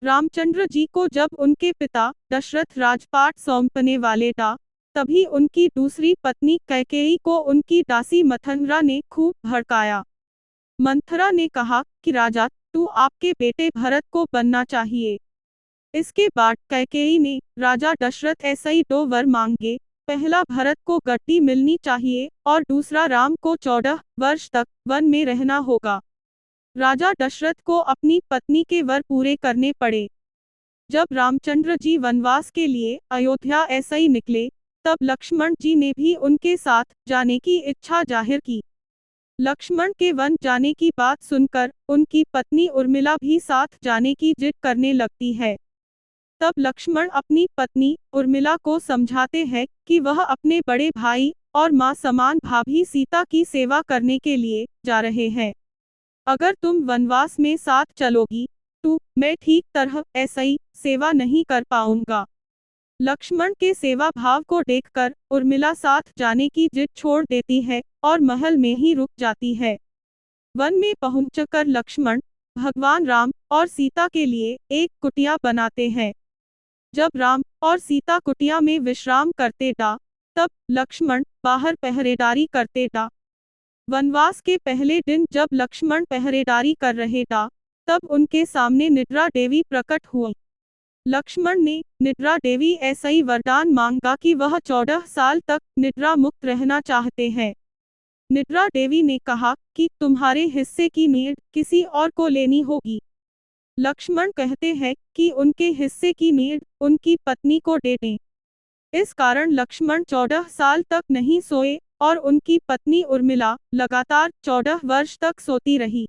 रामचंद्र जी को जब उनके पिता दशरथ राजपाट सौंपने वाले था, तभी उनकी दूसरी पत्नी कैकेयी को उनकी दासी मंथरा ने खूब भड़काया। मंथरा ने कहा कि राजा, तू आपके बेटे भरत को बनना चाहिए। इसके बाद कैकेयी ने राजा दशरथ ऐसे ही 2 वर मांगे। पहला, भरत को गद्दी मिलनी चाहिए और दूसरा, राम को 14 वर्ष तक वन में रहना होगा। राजा दशरथ को अपनी पत्नी के वर पूरे करने पड़े। जब रामचंद्र जी वनवास के लिए अयोध्या ऐसे ही निकले, तब लक्ष्मण जी ने भी उनके साथ जाने की इच्छा जाहिर की। लक्ष्मण के वन जाने की बात सुनकर उनकी पत्नी उर्मिला भी साथ जाने की जिद करने लगती है। तब लक्ष्मण अपनी पत्नी उर्मिला को समझाते हैं कि वह अपने बड़े भाई और मां समान भाभी सीता की सेवा करने के लिए जा रहे हैं। अगर तुम वनवास में साथ चलोगी, तो मैं ठीक तरह ऐसे ही सेवा नहीं कर पाऊंगा। लक्ष्मण के सेवा भाव को देखकर उर्मिला साथ जाने की जिद छोड़ देती है और महल में ही रुक जाती है। वन में पहुंचकर लक्ष्मण भगवान राम और सीता के लिए एक कुटिया बनाते हैं। जब राम और सीता कुटिया में विश्राम करते था, तब लक्ष्मण बाहर पहरेदारी करते था। वनवास के पहले दिन जब लक्ष्मण पहरेदारी कर रहे था, तब उनके सामने निद्रा देवी प्रकट हुई। लक्ष्मण ने निद्रा देवी ऐसा ही वरदान मांगा कि वह 14 साल तक निद्रा मुक्त रहना चाहते हैं। निद्रा देवी ने कहा कि तुम्हारे हिस्से की नीड़ किसी और को लेनी होगी। लक्ष्मण कहते हैं कि उनके हिस्से की नीड़ उनकी पत्नी को दे दें। इस कारण लक्ष्मण 14 साल तक नहीं सोए और उनकी पत्नी उर्मिला लगातार 14 वर्ष तक सोती रही।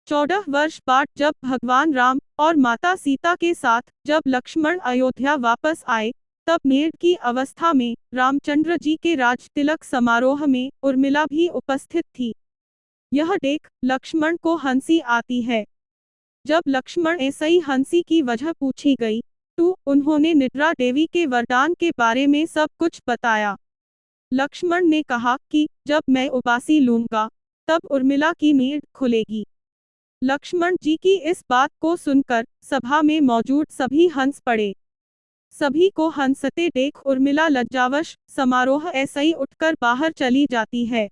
14 वर्ष बाद जब भगवान राम और माता सीता के साथ जब लक्ष्मण अयोध्या वापस आए, तब नीड़ की अवस्था में रामचंद्र जी के राज तिलक समारोह में उर्मिला भी उपस्थित थी। यह देख लक्ष्मण को हंसी आती है। जब लक्ष्मण ऐसे ही हंसी की वजह पूछी गई, तो उन्होंने निद्रा देवी के वरदान के बारे में सब कुछ बताया। लक्ष्मण ने कहा कि जब मैं उबासी लूंगा, तब उर्मिला की नीड़ खुलेगी। लक्ष्मण जी की इस बात को सुनकर सभा में मौजूद सभी हंस पड़े। सभी को हंसते देख उर्मिला लज्जावश समारोह ऐसे ही उठकर बाहर चली जाती है।